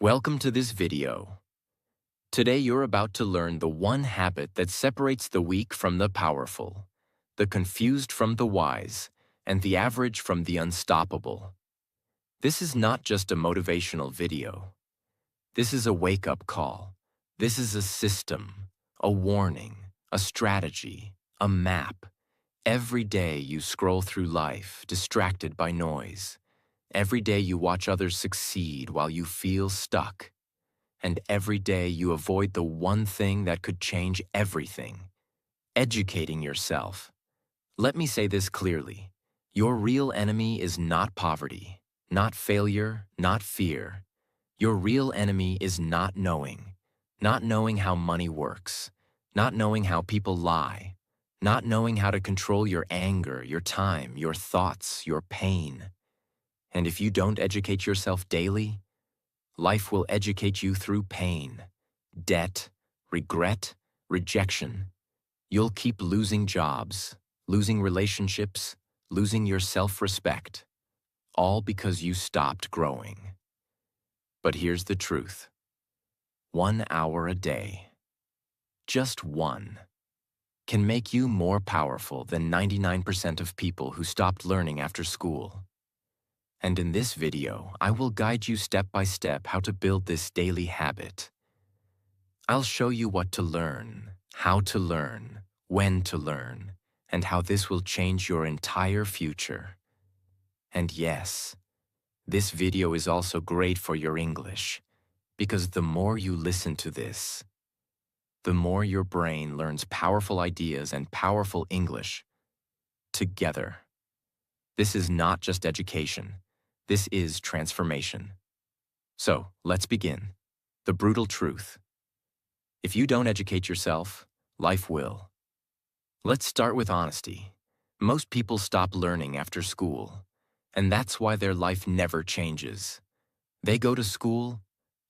Welcome to this video. Today you're about to learn the one habit that separates the weak from the powerful, the confused from the wise, and the average from the unstoppable. This is not just a motivational video. This is a wake-up call. This is a system, a warning, a strategy, a map. Every day you scroll through life, distracted by noise. Every day you watch others succeed while you feel stuck. And every day you avoid the one thing that could change everything: educating yourself. Let me say this clearly. Your real enemy is not poverty, not failure, not fear. Your real enemy is not knowing how money works, not knowing how people lie, not knowing how to control your anger, your time, your thoughts, your pain. And if you don't educate yourself daily, life will educate you through pain, debt, regret, rejection. You'll keep losing jobs, losing relationships, losing your self-respect, all because you stopped growing. But here's the truth. 1 hour a day, just one, can make you more powerful than 99% of people who stopped learning after school. And in this video, I will guide you step by step how to build this daily habit. I'll show you what to learn, how to learn, when to learn, and how this will change your entire future. And yes, this video is also great for your English, because the more you listen to this, the more your brain learns powerful ideas and powerful English together. This is not just education. This is transformation. So, let's begin. The brutal truth. If you don't educate yourself, life will. Let's start with honesty. Most people stop learning after school, and that's why their life never changes. They go to school,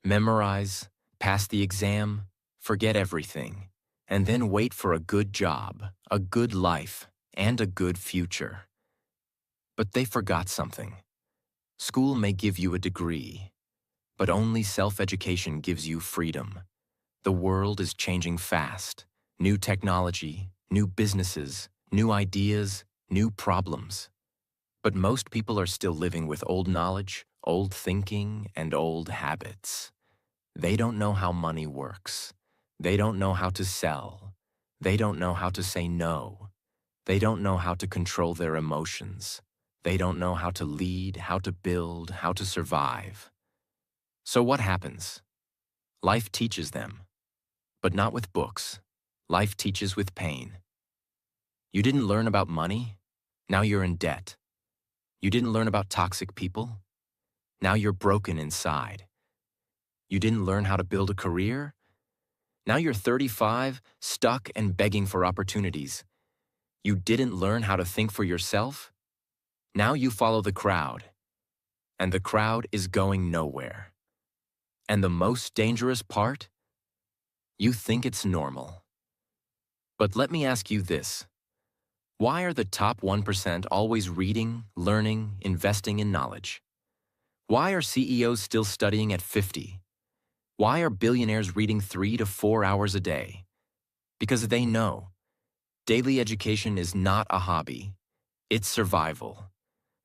memorize, pass the exam, forget everything, and then wait for a good job, a good life, and a good future. But they forgot something. School may give you a degree, but only self-education gives you freedom. The world is changing fast. New technology, new businesses, new ideas, new problems. But most people are still living with old knowledge, old thinking, and old habits. They don't know how money works. They don't know how to sell. They don't know how to say no. They don't know how to control their emotions. They don't know how to lead, how to build, how to survive. So what happens? Life teaches them, but not with books. Life teaches with pain. You didn't learn about money? Now you're in debt. You didn't learn about toxic people? Now you're broken inside. You didn't learn how to build a career? Now you're 35, stuck and begging for opportunities. You didn't learn how to think for yourself? Now you follow the crowd, and the crowd is going nowhere. And the most dangerous part? You think it's normal. But let me ask you this. Why are the top 1% always reading, learning, investing in knowledge? Why are CEOs still studying at 50? Why are billionaires reading 3 to 4 hours a day? Because they know daily education is not a hobby, it's survival.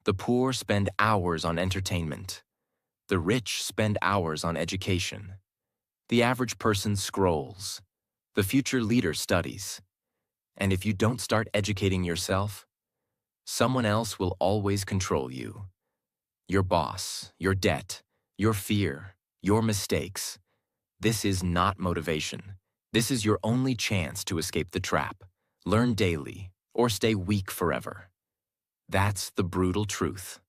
The poor spend hours on entertainment. The rich spend hours on education. The average person scrolls. The future leader studies. And if you don't start educating yourself, someone else will always control you. Your boss, your debt, your fear, your mistakes. This is not motivation. This is your only chance to escape the trap. Learn daily, or stay weak forever. That's the brutal truth.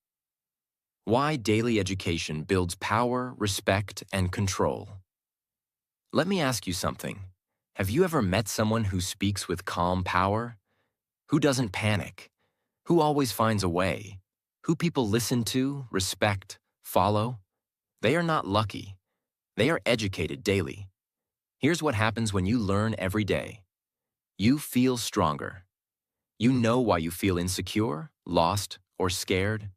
Why daily education builds power, respect, and control. Let me ask you something. Have you ever met someone who speaks with calm power? Who doesn't panic? Who always finds a way? Who people listen to, respect, follow? They are not lucky. They are educated daily. Here's what happens when you learn every day. You feel stronger. You know why you feel insecure, lost, or scared?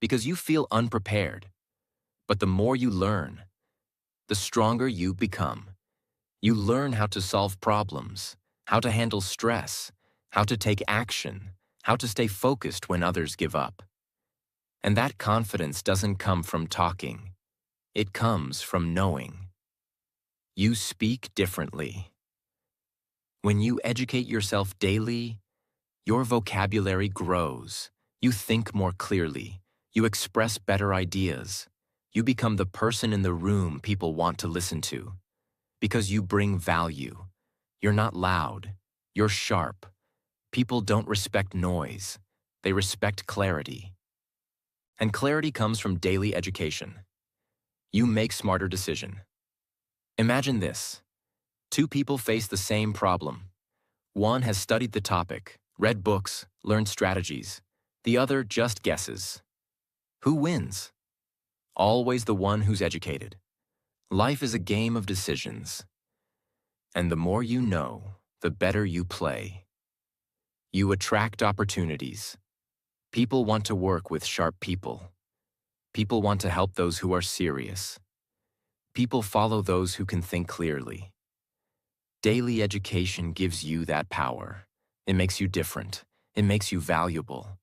Because you feel unprepared. But the more you learn, the stronger you become. You learn how to solve problems, how to handle stress, how to take action, how to stay focused when others give up. And that confidence doesn't come from talking. It comes from knowing. You speak differently. When you educate yourself daily, your vocabulary grows. You think more clearly. You express better ideas. You become the person in the room people want to listen to. Because you bring value. You're not loud. You're sharp. People don't respect noise. They respect clarity. And clarity comes from daily education. You make smarter decisions. Imagine this. Two people face the same problem. One has studied the topic, read books, learned strategies. The other just guesses. Who wins? Always the one who's educated. Life is a game of decisions. And the more you know, the better you play. You attract opportunities. People want to work with sharp people. People want to help those who are serious. People follow those who can think clearly. Daily education gives you that power. It makes you different. It makes you valuable.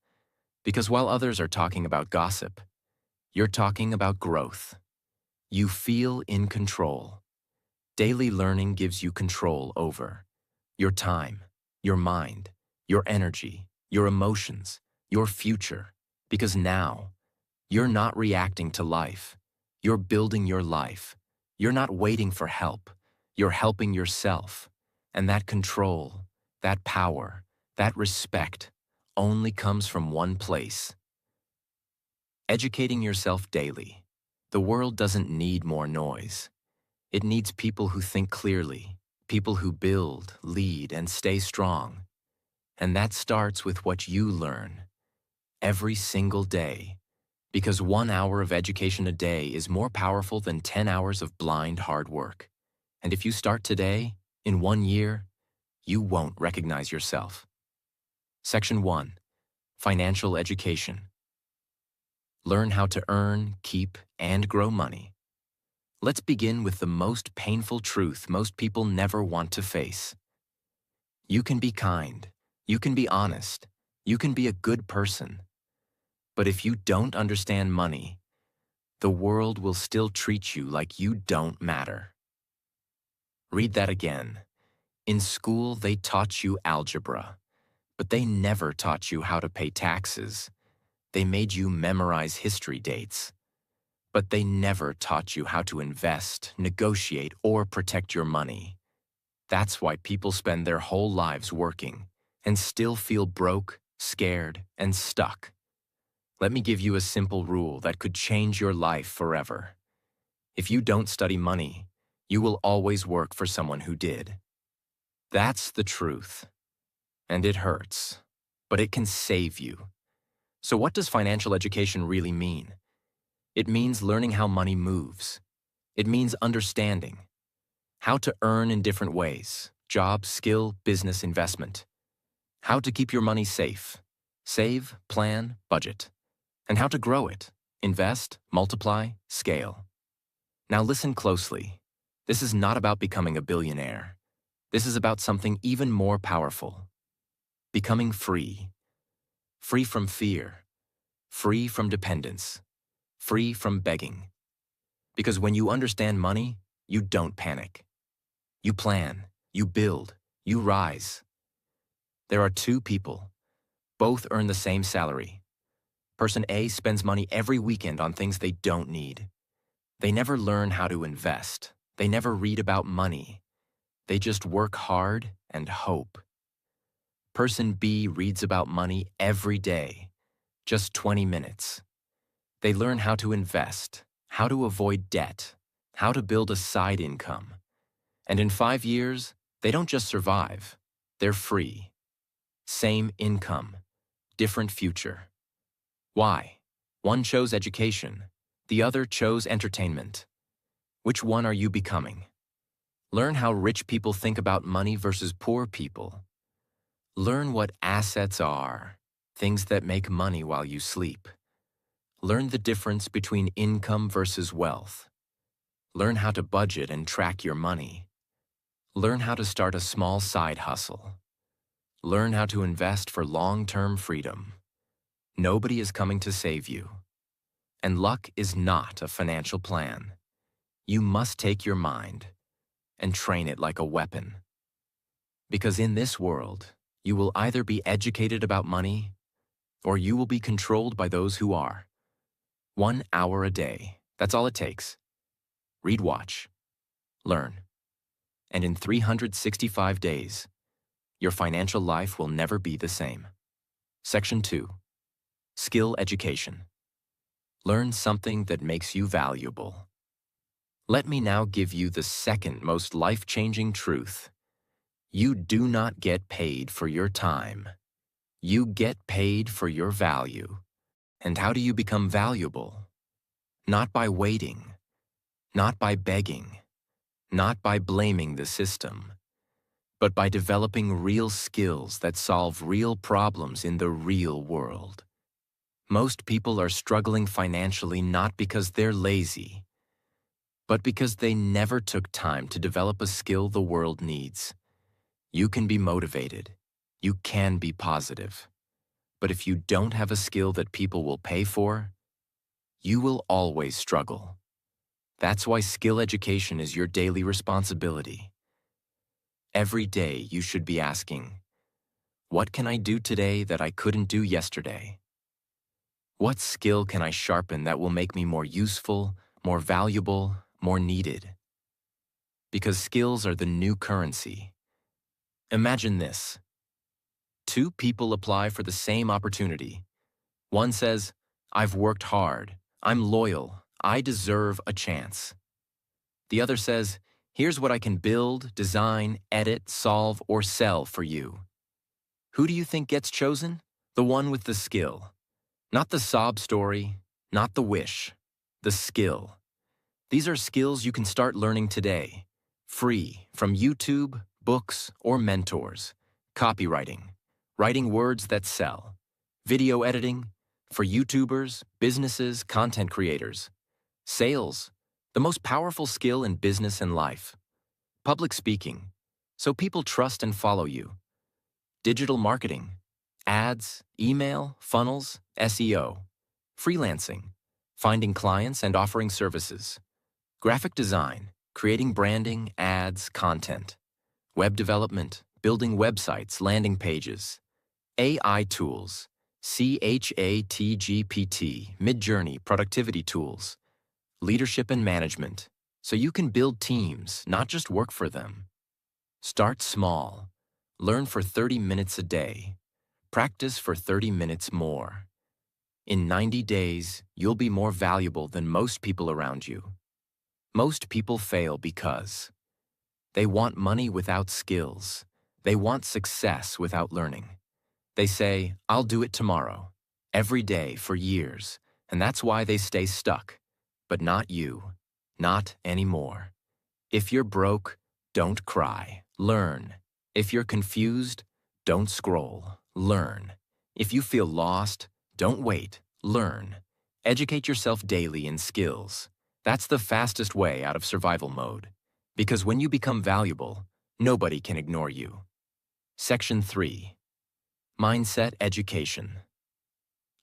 Because while others are talking about gossip, you're talking about growth. You feel in control. Daily learning gives you control over your time, your mind, your energy, your emotions, your future. Because now, you're not reacting to life. You're building your life. You're not waiting for help. You're helping yourself. And that control, that power, that respect only comes from one place. Educating yourself daily. The world doesn't need more noise. It needs people who think clearly, people who build, lead, and stay strong. And that starts with what you learn every single day. Because 1 hour of education a day is more powerful than 10 hours of blind hard work. And if you start today, in 1 year, you won't recognize yourself. Section 1. Financial education. Learn how to earn, keep, and grow money. Let's begin with the most painful truth most people never want to face. You can be kind. You can be honest. You can be a good person. But if you don't understand money, the world will still treat you like you don't matter. Read that again. In school, they taught you algebra, but they never taught you how to pay taxes. They made you memorize history dates, but they never taught you how to invest, negotiate, or protect your money. That's why people spend their whole lives working and still feel broke, scared, and stuck. Let me give you a simple rule that could change your life forever. If you don't study money, you will always work for someone who did. That's the truth. And it hurts, but it can save you. So what does financial education really mean? It means learning how money moves. It means understanding how to earn in different ways: job, skill, business, investment. How to keep your money safe, save, plan, budget. And how to grow it, invest, multiply, scale. Now listen closely. This is not about becoming a billionaire. This is about something even more powerful. Becoming free. Free from fear. Free from dependence. Free from begging. Because when you understand money, you don't panic. You plan, you build, you rise. There are two people. Both earn the same salary. Person A spends money every weekend on things they don't need. They never learn how to invest. They never read about money. They just work hard and hope. Person B reads about money every day, just 20 minutes. They learn how to invest, how to avoid debt, how to build a side income. And in 5 years, they don't just survive, they're free. Same income, different future. Why? One chose education, the other chose entertainment. Which one are you becoming? Learn how rich people think about money versus poor people. Learn what assets are, things that make money while you sleep. Learn the difference between income versus wealth. Learn how to budget and track your money. Learn how to start a small side hustle. Learn how to invest for long-term freedom. Nobody is coming to save you. And luck is not a financial plan. You must take your mind and train it like a weapon. Because in this world, you will either be educated about money or you will be controlled by those who are. 1 hour a day, that's all it takes. Read, watch, learn. And in 365 days, your financial life will never be the same. Section 2. Skill education. Learn something that makes you valuable. Let me now give you the second most life-changing truth. You do not get paid for your time. You get paid for your value. And how do you become valuable? Not by waiting, not by begging, not by blaming the system, but by developing real skills that solve real problems in the real world. Most people are struggling financially not because they're lazy, but because they never took time to develop a skill the world needs. You can be motivated. You can be positive. But if you don't have a skill that people will pay for, you will always struggle. That's why skill education is your daily responsibility. Every day you should be asking, what can I do today that I couldn't do yesterday? What skill can I sharpen that will make me more useful, more valuable, more needed? Because skills are the new currency. Imagine this. 2 people apply for the same opportunity. One says, I've worked hard, I'm loyal, I deserve a chance. The other says, here's what I can build, design, edit, solve, or sell for you. Who do you think gets chosen? The one with the skill. Not the sob story, not the wish, the skill. These are skills you can start learning today, free from YouTube, books, or mentors. Copywriting, writing words that sell. Video editing, for YouTubers, businesses, content creators. Sales, the most powerful skill in business and life. Public speaking, so people trust and follow you. Digital marketing, ads, email, funnels, SEO. Freelancing, finding clients and offering services. Graphic design, creating branding, ads, content. Web development, building websites, landing pages. AI tools, ChatGPT, Midjourney, productivity tools. Leadership and management, so you can build teams, not just work for them. Start small. Learn for 30 minutes a day. Practice for 30 minutes more. In 90 days, you'll be more valuable than most people around you. Most people fail because they want money without skills. They want success without learning. They say, I'll do it tomorrow, every day for years, and that's why they stay stuck. But not you, not anymore. If you're broke, don't cry, learn. If you're confused, don't scroll, learn. If you feel lost, don't wait, learn. Educate yourself daily in skills. That's the fastest way out of survival mode. Because when you become valuable, nobody can ignore you. Section 3. Mindset education.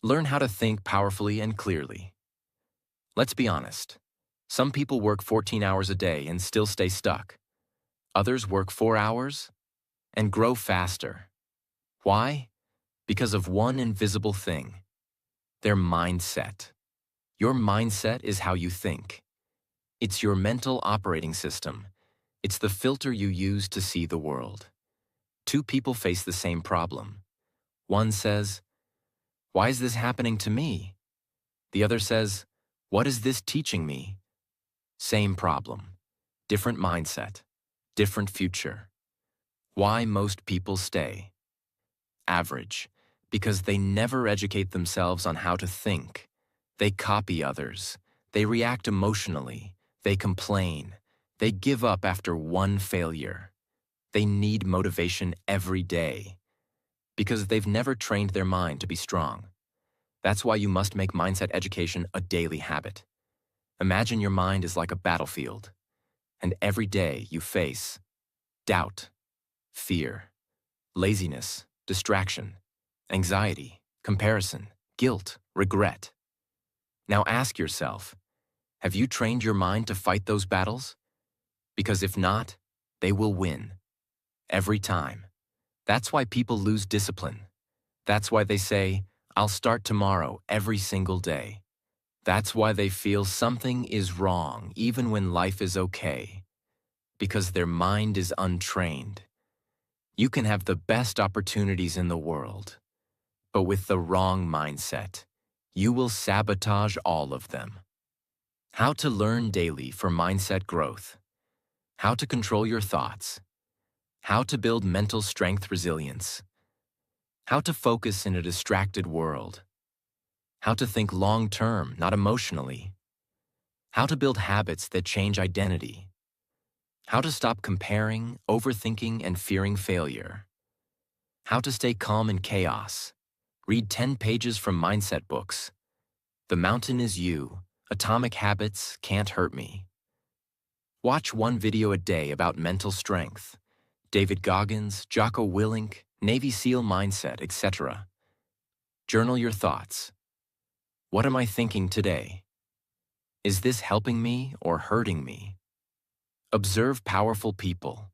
Learn how to think powerfully and clearly. Let's be honest. Some people work 14 hours a day and still stay stuck. Others work 4 hours and grow faster. Why? Because of one invisible thing: their mindset. Your mindset is how you think. It's your mental operating system. It's the filter you use to see the world. 2 people face the same problem. One says, why is this happening to me? The other says, what is this teaching me? Same problem, different mindset, different future. Why most people stay? Average, because they never educate themselves on how to think. They copy others. They react emotionally. They complain. They give up after one failure. They need motivation every day because they've never trained their mind to be strong. That's why you must make mindset education a daily habit. Imagine your mind is like a battlefield, and every day you face doubt, fear, laziness, distraction, anxiety, comparison, guilt, regret. Now ask yourself, have you trained your mind to fight those battles? Because if not, they will win. Every time. That's why people lose discipline. That's why they say, I'll start tomorrow every single day. That's why they feel something is wrong even when life is okay. Because their mind is untrained. You can have the best opportunities in the world, but with the wrong mindset, you will sabotage all of them. How to learn daily for mindset growth. How to control your thoughts. How to build mental strength resilience. How to focus in a distracted world. How to think long-term, not emotionally. How to build habits that change identity. How to stop comparing, overthinking, and fearing failure. How to stay calm in chaos. Read 10 pages from mindset books. The Mountain is You. Atomic Habits Can't Hurt Me. Watch one video a day about mental strength. David Goggins, Jocko Willink, Navy SEAL mindset, etc. Journal your thoughts. What am I thinking today? Is this helping me or hurting me? Observe powerful people.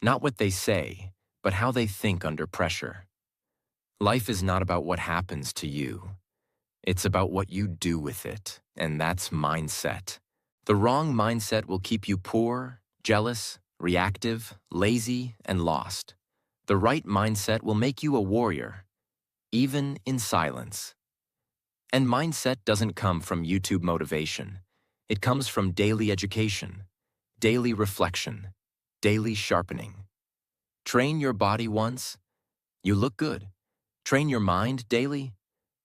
Not what they say, but how they think under pressure. Life is not about what happens to you. It's about what you do with it, and that's mindset. The wrong mindset will keep you poor, jealous, reactive, lazy, and lost. The right mindset will make you a warrior, even in silence. And mindset doesn't come from YouTube motivation. It comes from daily education, daily reflection, daily sharpening. Train your body once, you look good. Train your mind daily,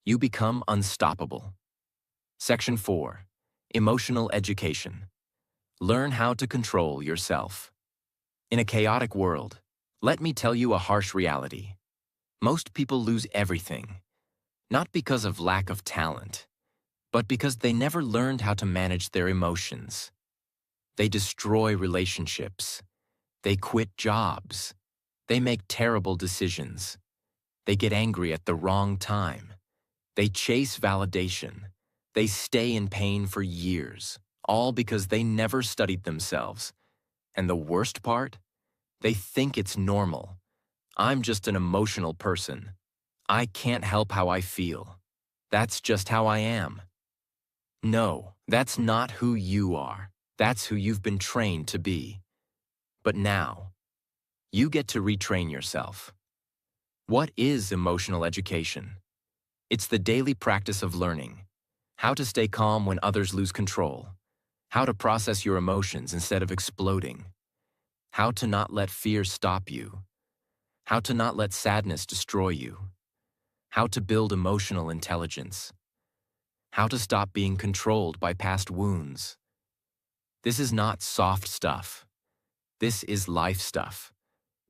you become unstoppable. Section 4. Emotional education. Learn how to control yourself. In a chaotic world, let me tell you a harsh reality. Most people lose everything, not because of lack of talent, but because they never learned how to manage their emotions. They destroy relationships. They quit jobs. They make terrible decisions. They get angry at the wrong time. They chase validation. They stay in pain for years, all because they never studied themselves. And the worst part? They think it's normal. I'm just an emotional person. I can't help how I feel. That's just how I am. No, that's not who you are. That's who you've been trained to be. But now, you get to retrain yourself. What is emotional education? It's the daily practice of learning. How to stay calm when others lose control. How to process your emotions instead of exploding. How to not let fear stop you. How to not let sadness destroy you. How to build emotional intelligence. How to stop being controlled by past wounds. This is not soft stuff. This is life stuff.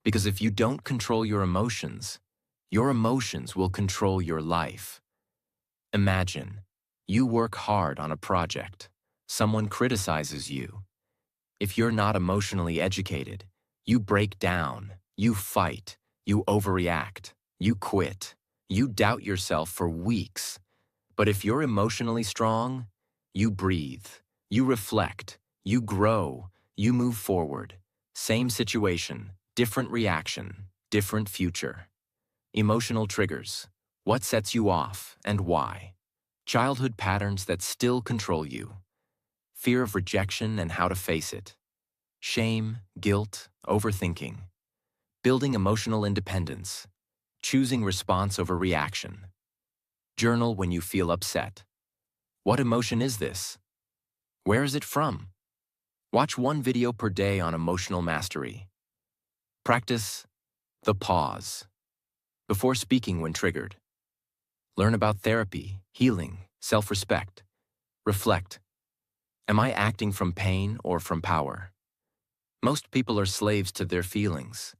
Because if you don't control your emotions will control your life. Imagine, you work hard on a project. Someone criticizes you. If you're not emotionally educated, you break down, you fight, you overreact, you quit, you doubt yourself for weeks. But if you're emotionally strong, you breathe, you reflect, you grow, you move forward. Same situation, different reaction, different future. Emotional triggers. What sets you off and why? Childhood patterns that still control you. Fear of rejection and how to face it. Shame, guilt, overthinking. Building emotional independence. Choosing response over reaction. Journal when you feel upset. What emotion is this? Where is it from? Watch one video per day on emotional mastery. Practice the pause before speaking when triggered. Learn about therapy, healing, self-respect. Reflect. Am I acting from pain or from power? Most people are slaves to their feelings.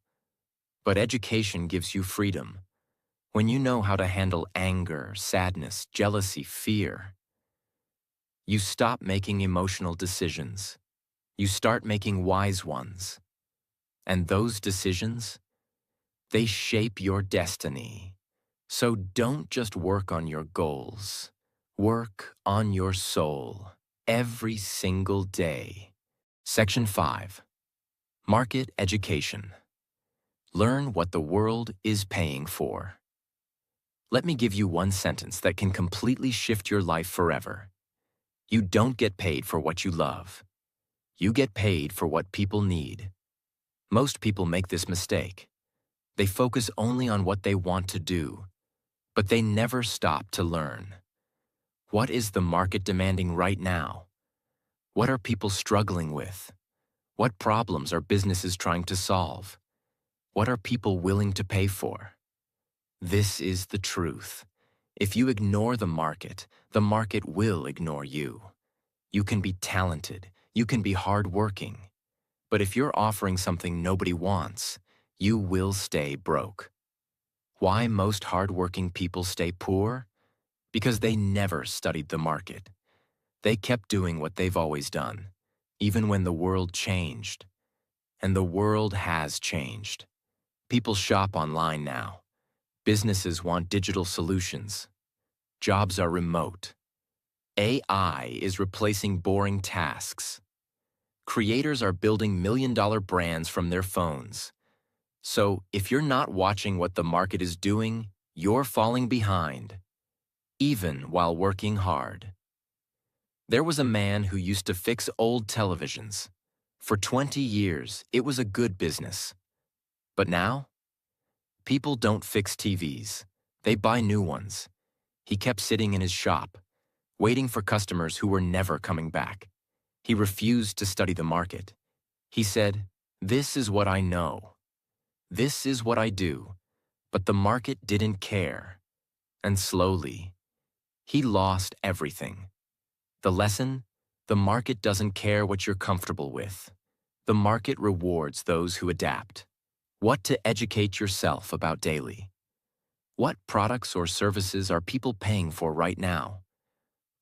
But education gives you freedom. When you know how to handle anger, sadness, jealousy, fear, You stop making emotional decisions. You start making wise ones. And those decisions, they shape your destiny. So don't just work on your goals. Work on your soul every single day. Section 5. Market Education. Learn what the world is paying for. Let me give you one sentence that can completely shift your life forever. You don't get paid for what you love. You get paid for what people need. Most people make this mistake. They focus only on what they want to do, but they never stop to learn. What is the market demanding right now? What are people struggling with? What problems are businesses trying to solve? What are people willing to pay for? This is the truth. If you ignore the market will ignore you. You can be talented, you can be hardworking, but if you're offering something nobody wants, you will stay broke. Why most hardworking people stay poor? Because they never studied the market. They kept doing what they've always done, even when the world changed. And the world has changed. People shop online now. Businesses want digital solutions. Jobs are remote. AI is replacing boring tasks. Creators are building million-dollar brands from their phones. So, if you're not watching what the market is doing, you're falling behind, even while working hard. There was a man who used to fix old televisions. For 20 years, it was a good business. But now, people don't fix TVs. They buy new ones. He kept sitting in his shop, waiting for customers who were never coming back. He refused to study the market. He said, "This is what I know. This is what I do." But the market didn't care. And slowly, he lost everything. The lesson? The market doesn't care what you're comfortable with. The market rewards those who adapt. What to educate yourself about daily. What products or services are people paying for right now?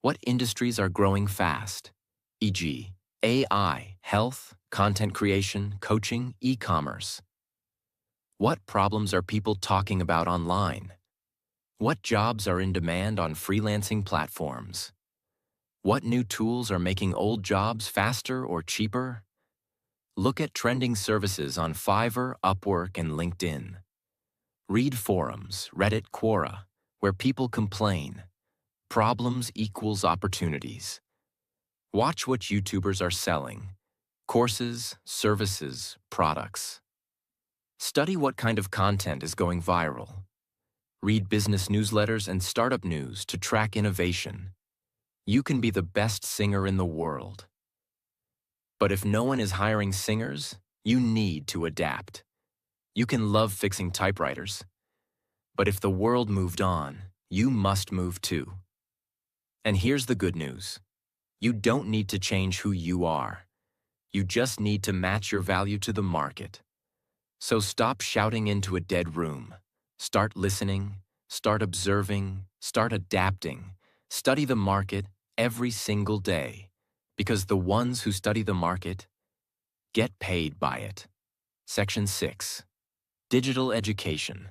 What industries are growing fast? E.g., AI, health, content creation, coaching, e-commerce. What problems are people talking about online? What jobs are in demand on freelancing platforms? What new tools are making old jobs faster or cheaper? Look at trending services on Fiverr, Upwork, and LinkedIn. Read forums, Reddit, Quora, where people complain. Problems equals opportunities. Watch what YouTubers are selling. Courses, services, products. Study what kind of content is going viral. Read business newsletters and startup news to track innovation. You can be the best singer in the world. But if no one is hiring singers, you need to adapt. You can love fixing typewriters. But if the world moved on, you must move too. And here's the good news. You don't need to change who you are. You just need to match your value to the market. So stop shouting into a dead room. Start listening, start observing, start adapting. Study the market every single day, because the ones who study the market get paid by it. Section 6. Digital Education.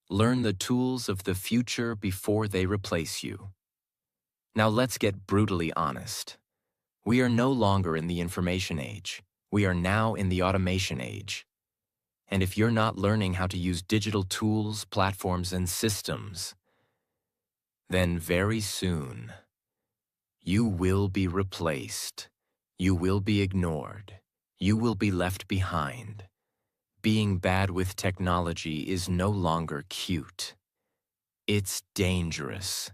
Learn the tools of the future before they replace you. Now let's get brutally honest. We are no longer in the information age. We are now in the automation age. And if you're not learning how to use digital tools, platforms, and systems, then very soon, you will be replaced. You will be ignored. You will be left behind. Being bad with technology is no longer cute. It's dangerous.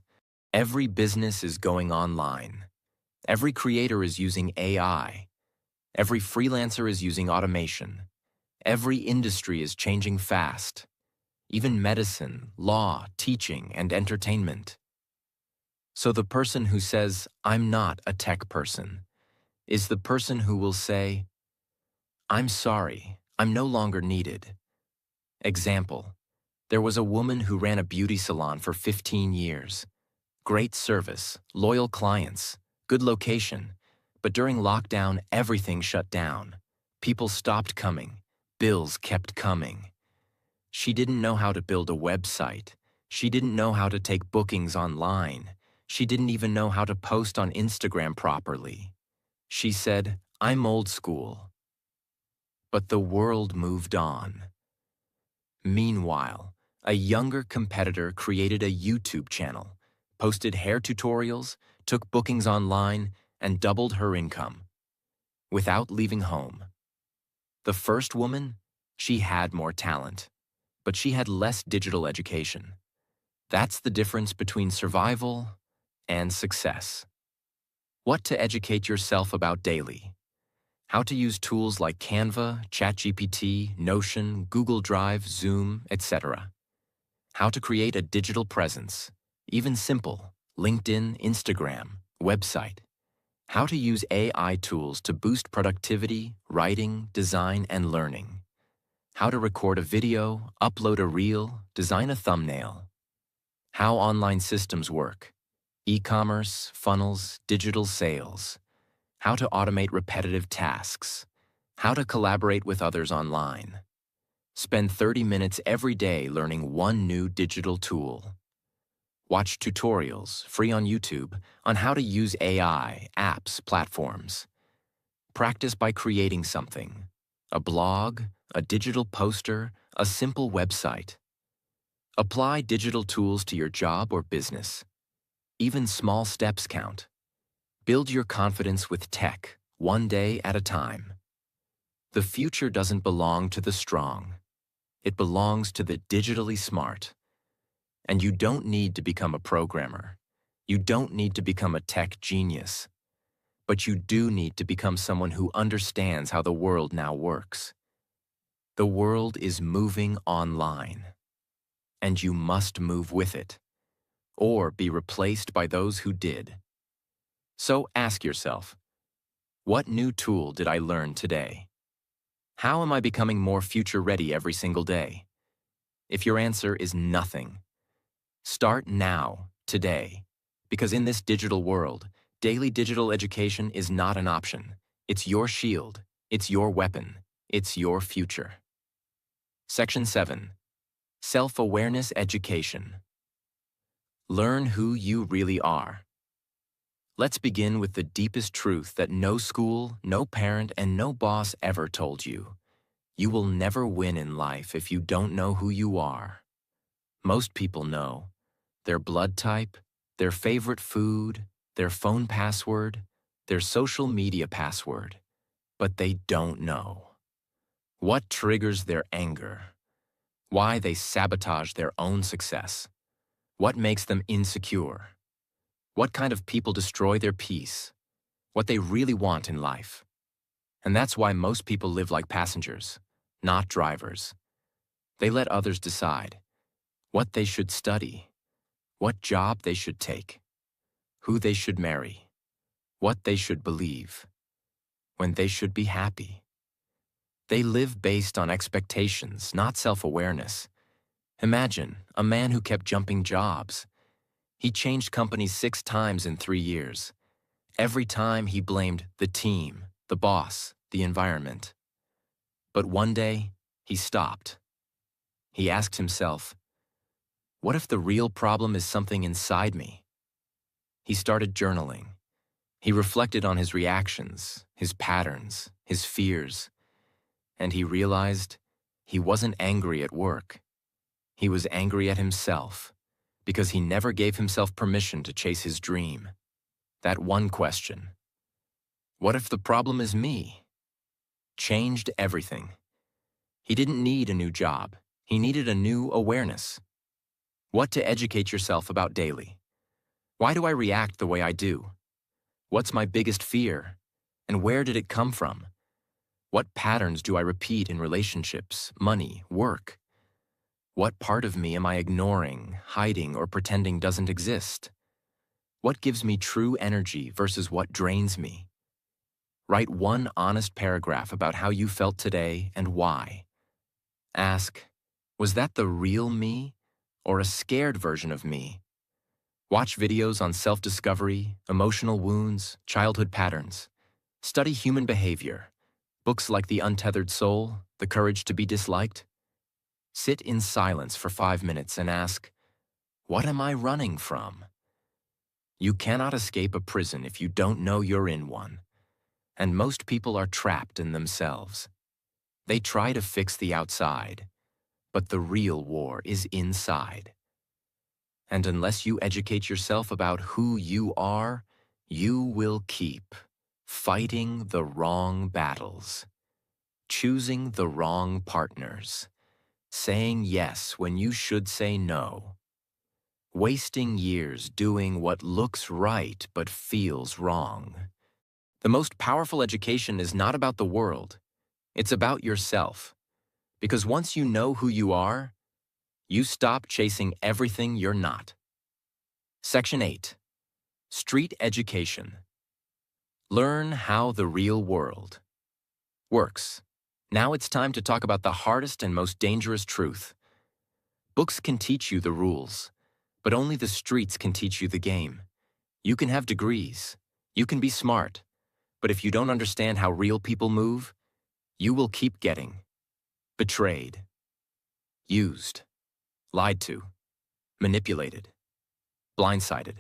Every business is going online. Every creator is using AI. Every freelancer is using automation. Every industry is changing fast. Even medicine, law, teaching, and entertainment. So the person who says, "I'm not a tech person," is the person who will say, "I'm sorry, I'm no longer needed." Example, there was a woman who ran a beauty salon for 15 years. Great service, loyal clients, Good location. But during lockdown, everything shut down. People stopped coming. Bills kept coming. She didn't know how to build a website. She didn't know how to take bookings online. She didn't even know how to post on Instagram properly. She said, "I'm old school." But the world moved on. Meanwhile, a younger competitor created a YouTube channel, posted hair tutorials, took bookings online, and doubled her income without leaving home. The first woman, she had more talent, but she had less digital education. That's the difference between survival and success. What to educate yourself about daily. How to use tools like Canva, ChatGPT, Notion, Google Drive, Zoom, etc. How to create a digital presence, even simple, LinkedIn, Instagram, website. How to use AI tools to boost productivity, writing, design, and learning. How to record a video, upload a reel, design a thumbnail. How online systems work. E-commerce, funnels, digital sales. How to automate repetitive tasks. How to collaborate with others online. Spend 30 minutes every day learning one new digital tool. Watch tutorials, free on YouTube, on how to use AI, apps, platforms. Practice by creating something. A blog, a digital poster, a simple website. Apply digital tools to your job or business. Even small steps count. Build your confidence with tech, one day at a time. The future doesn't belong to the strong. It belongs to the digitally smart. And you don't need to become a programmer. You don't need to become a tech genius. But you do need to become someone who understands how the world now works. The world is moving online. And you must move with it, or be replaced by those who did. So ask yourself, what new tool did I learn today? How am I becoming more future-ready every single day? If your answer is nothing, start now, today, because in this digital world, daily digital education is not an option. It's your shield, it's your weapon, it's your future. Section 7. Self-awareness education. Learn who you really are. Let's begin with the deepest truth that no school, no parent, and no boss ever told you. You will never win in life if you don't know who you are. Most people know their blood type, their favorite food, their phone password, their social media password, but they don't know what triggers their anger, why they sabotage their own success, what makes them insecure, what kind of people destroy their peace, what they really want in life. And that's why most people live like passengers, not drivers. They let others decide what they should study, what job they should take, who they should marry, what they should believe, when they should be happy. They live based on expectations, not self-awareness. Imagine a man who kept jumping jobs. He changed companies 6 times in 3 years. Every time he blamed the team, the boss, the environment. But one day, he stopped. He asked himself, what if the real problem is something inside me? He started journaling. He reflected on his reactions, his patterns, his fears, and he realized he wasn't angry at work. He was angry at himself because he never gave himself permission to chase his dream. That one question, what if the problem is me? Changed everything. He didn't need a new job. He needed a new awareness. What to educate yourself about daily. Why do I react the way I do? What's my biggest fear? And where did it come from? What patterns do I repeat in relationships, money, work? What part of me am I ignoring, hiding, or pretending doesn't exist? What gives me true energy versus what drains me? Write one honest paragraph about how you felt today and why. Ask, was that the real me or a scared version of me? Watch videos on self-discovery, emotional wounds, childhood patterns. Study human behavior. Books like The Untethered Soul, The Courage to be Disliked. Sit in silence for 5 minutes and ask, what am I running from? You cannot escape a prison if you don't know you're in one. And most people are trapped in themselves. They try to fix the outside, but the real war is inside. And unless you educate yourself about who you are, you will keep fighting the wrong battles, choosing the wrong partners, saying yes when you should say no, wasting years doing what looks right but feels wrong. The most powerful education is not about the world, it's about yourself. Because once you know who you are, you stop chasing everything you're not. Section 8. Street Education. Learn how the real world works. Now it's time to talk about the hardest and most dangerous truth. Books can teach you the rules, but only the streets can teach you the game. You can have degrees, you can be smart, but if you don't understand how real people move, you will keep getting betrayed, used, lied to, manipulated, blindsided.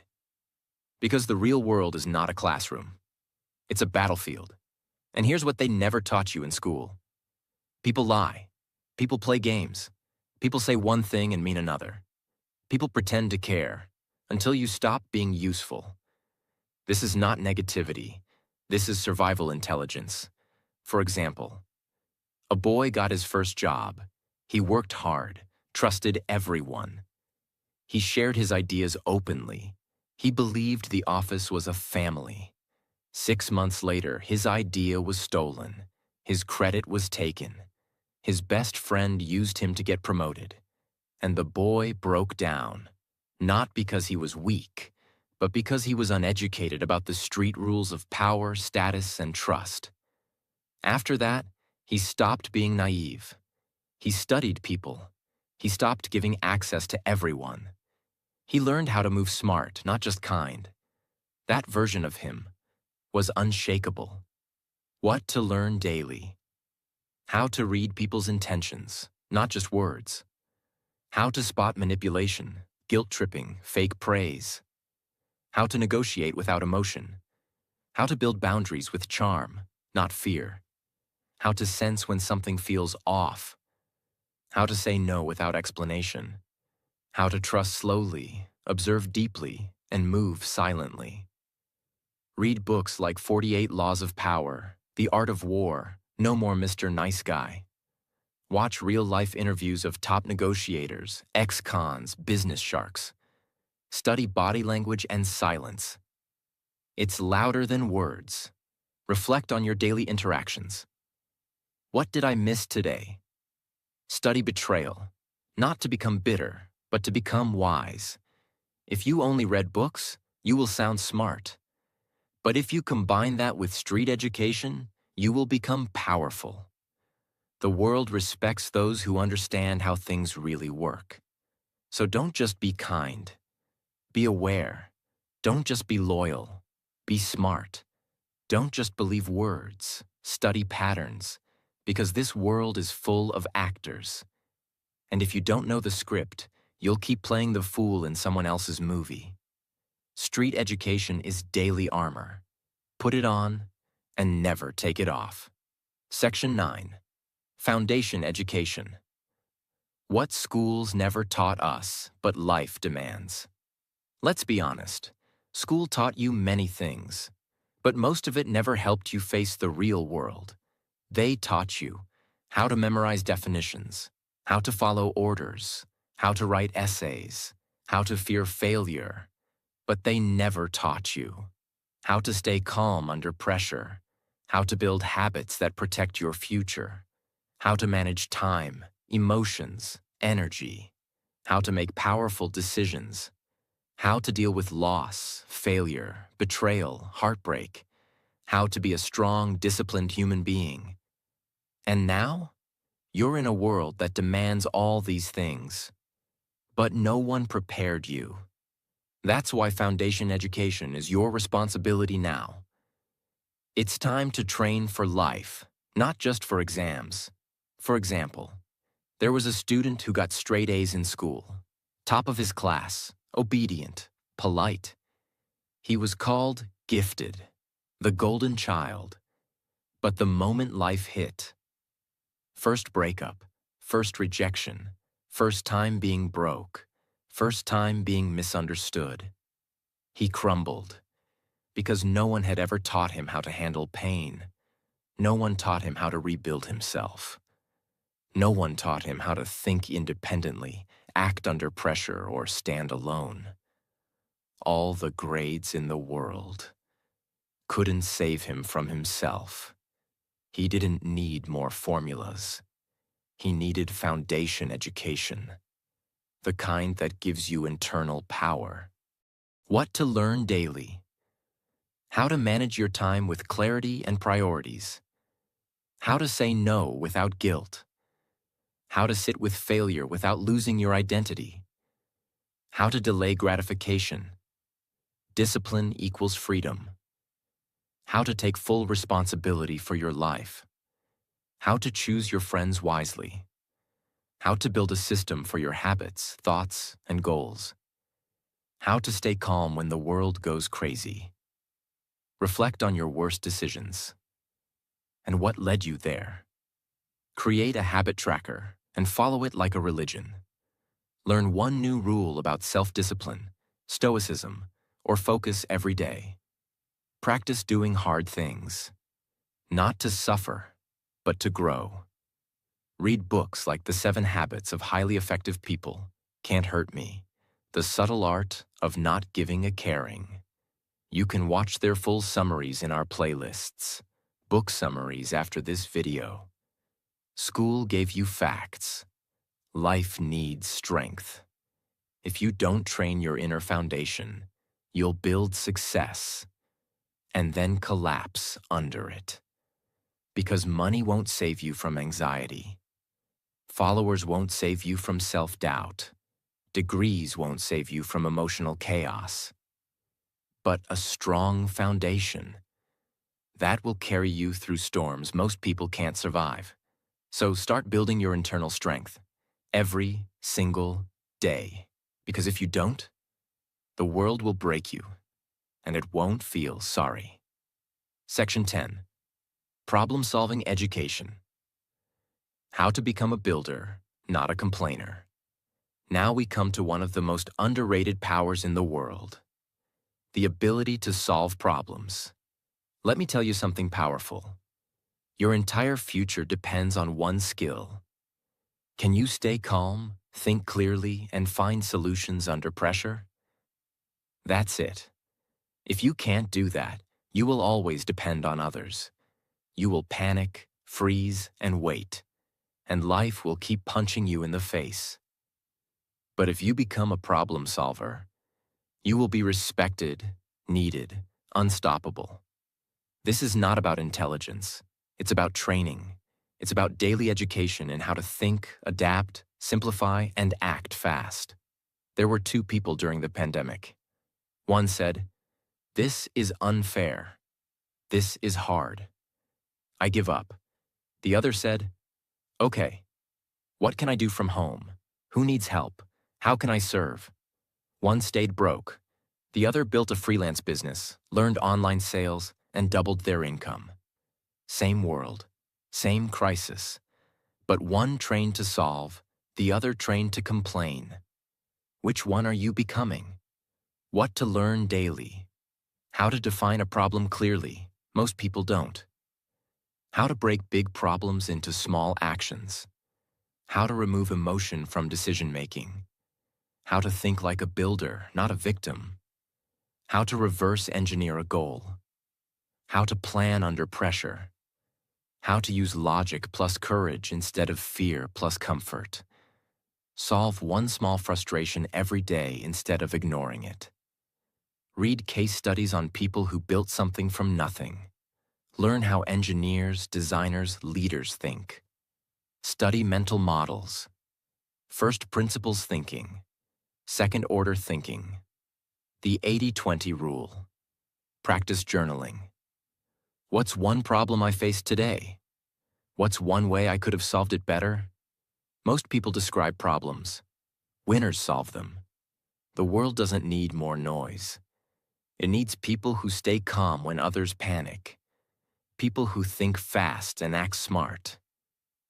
Because the real world is not a classroom. It's a battlefield. And here's what they never taught you in school. People lie. People play games. People say one thing and mean another. People pretend to care until you stop being useful. This is not negativity. This is survival intelligence. For example, a boy got his first job. He worked hard, trusted everyone. He shared his ideas openly. He believed the office was a family. 6 months later, his idea was stolen. His credit was taken. His best friend used him to get promoted. And the boy broke down, not because he was weak, but because he was uneducated about the street rules of power, status, and trust. After that, he stopped being naive. He studied people. He stopped giving access to everyone. He learned how to move smart, not just kind. That version of him was unshakable. What to learn daily. How to read people's intentions, not just words. How to spot manipulation, guilt-tripping, fake praise. How to negotiate without emotion. How to build boundaries with charm, not fear. How to sense when something feels off. How to say no without explanation. How to trust slowly, observe deeply, and move silently. Read books like 48 Laws of Power, The Art of War, No More Mr. Nice Guy. Watch real-life interviews of top negotiators, ex-cons, business sharks. Study body language and silence. It's louder than words. Reflect on your daily interactions. What did I miss today? Study betrayal, not to become bitter, but to become wise. If you only read books, you will sound smart. But if you combine that with street education, you will become powerful. The world respects those who understand how things really work. So don't just be kind. Be aware. Don't just be loyal. Be smart. Don't just believe words. Study patterns. Because this world is full of actors. And if you don't know the script, you'll keep playing the fool in someone else's movie. Street education is daily armor. Put it on and never take it off. Section 9. Foundation Education. What schools never taught us, but life demands. Let's be honest. School taught you many things, but most of it never helped you face the real world. They taught you how to memorize definitions, how to follow orders, how to write essays, how to fear failure, but they never taught you how to stay calm under pressure, how to build habits that protect your future, how to manage time, emotions, energy, how to make powerful decisions, how to deal with loss, failure, betrayal, heartbreak, how to be a strong, disciplined human being. And now, you're in a world that demands all these things, but no one prepared you. That's why foundation education is your responsibility now. It's time to train for life, not just for exams. For example, there was a student who got straight A's in school, top of his class, obedient, polite. He was called gifted, the golden child. But the moment life hit, first breakup, first rejection, first time being broke, first time being misunderstood, he crumbled because no one had ever taught him how to handle pain. No one taught him how to rebuild himself. No one taught him how to think independently, act under pressure, or stand alone. All the grades in the world couldn't save him from himself. He didn't need more formulas. He needed foundation education, the kind that gives you internal power. What to learn daily. How to manage your time with clarity and priorities. How to say no without guilt. How to sit with failure without losing your identity. How to delay gratification. Discipline equals freedom. How to take full responsibility for your life. How to choose your friends wisely. How to build a system for your habits, thoughts, and goals. How to stay calm when the world goes crazy. Reflect on your worst decisions and what led you there. Create a habit tracker and follow it like a religion. Learn one new rule about self-discipline, stoicism, or focus every day. Practice doing hard things, not to suffer, but to grow. Read books like The 7 Habits of Highly Effective People, Can't Hurt Me, The Subtle Art of Not Giving a Caring. You can watch their full summaries in our playlists, book summaries after this video. School gave you facts. Life needs strength. If you don't train your inner foundation, you'll build success and then collapse under it. Because money won't save you from anxiety. Followers won't save you from self-doubt. Degrees won't save you from emotional chaos. But a strong foundation, that will carry you through storms most people can't survive. So start building your internal strength every single day. Because if you don't, the world will break you, and it won't feel sorry. Section 10. Problem-solving education. How to become a builder, not a complainer. Now we come to one of the most underrated powers in the world. The ability to solve problems. Let me tell you something powerful. Your entire future depends on one skill. Can you stay calm, think clearly, and find solutions under pressure? That's it. If you can't do that, you will always depend on others. You will panic, freeze, and wait, and life will keep punching you in the face. But if you become a problem solver, you will be respected, needed, unstoppable. This is not about intelligence. It's about training. It's about daily education in how to think, adapt, simplify, and act fast. There were 2 people during the pandemic. One said, "This is unfair. This is hard. I give up." The other said, "Okay, what can I do from home? Who needs help? How can I serve?" One stayed broke. The other built a freelance business, learned online sales, and doubled their income. Same world, same crisis, but one trained to solve, the other trained to complain. Which one are you becoming? What to learn daily? How to define a problem clearly? Most people don't. How to break big problems into small actions? How to remove emotion from decision-making? How to think like a builder, not a victim? How to reverse engineer a goal? How to plan under pressure? How to use logic plus courage instead of fear plus comfort? Solve one small frustration every day instead of ignoring it. Read case studies on people who built something from nothing. Learn how engineers, designers, leaders think. Study mental models. First principles thinking. Second order thinking. The 80-20 rule. Practice journaling. What's one problem I faced today? What's one way I could have solved it better? Most people describe problems. Winners solve them. The world doesn't need more noise. It needs people who stay calm when others panic. People who think fast and act smart.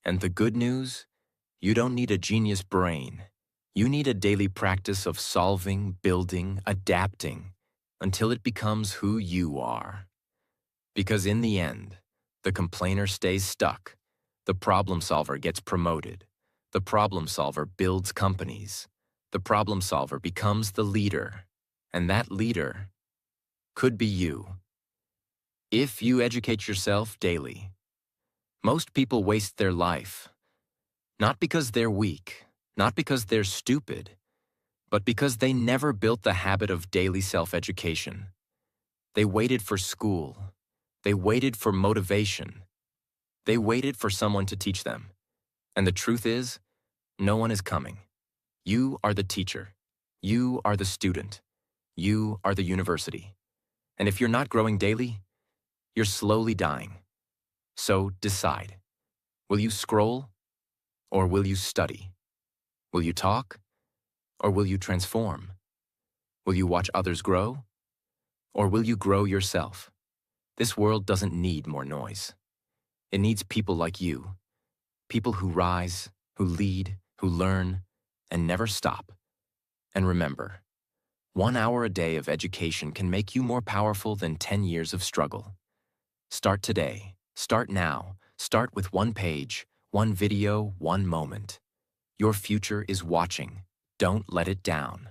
And the good news? You don't need a genius brain. You need a daily practice of solving, building, adapting, until it becomes who you are. Because in the end, the complainer stays stuck. The problem solver gets promoted. The problem solver builds companies. The problem solver becomes the leader. And that leader could be you. If you educate yourself daily. Most people waste their life. Not because they're weak, not because they're stupid, but because they never built the habit of daily self-education. They waited for school. They waited for motivation. They waited for someone to teach them. And the truth is, no one is coming. You are the teacher. You are the student. You are the university. And if you're not growing daily, you're slowly dying. So decide. Will you scroll? Or will you study? Will you talk? Or will you transform? Will you watch others grow? Or will you grow yourself? This world doesn't need more noise. It needs people like you. People who rise, who lead, who learn, and never stop. And remember, 1 hour a day of education can make you more powerful than 10 years of struggle. Start today. Start now. Start with one page, one video, one moment. Your future is watching. Don't let it down.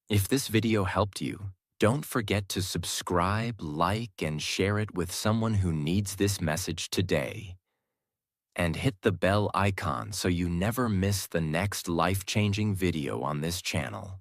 If this video helped you, don't forget to subscribe, like, and share it with someone who needs this message today. And hit the bell icon so you never miss the next life-changing video on this channel.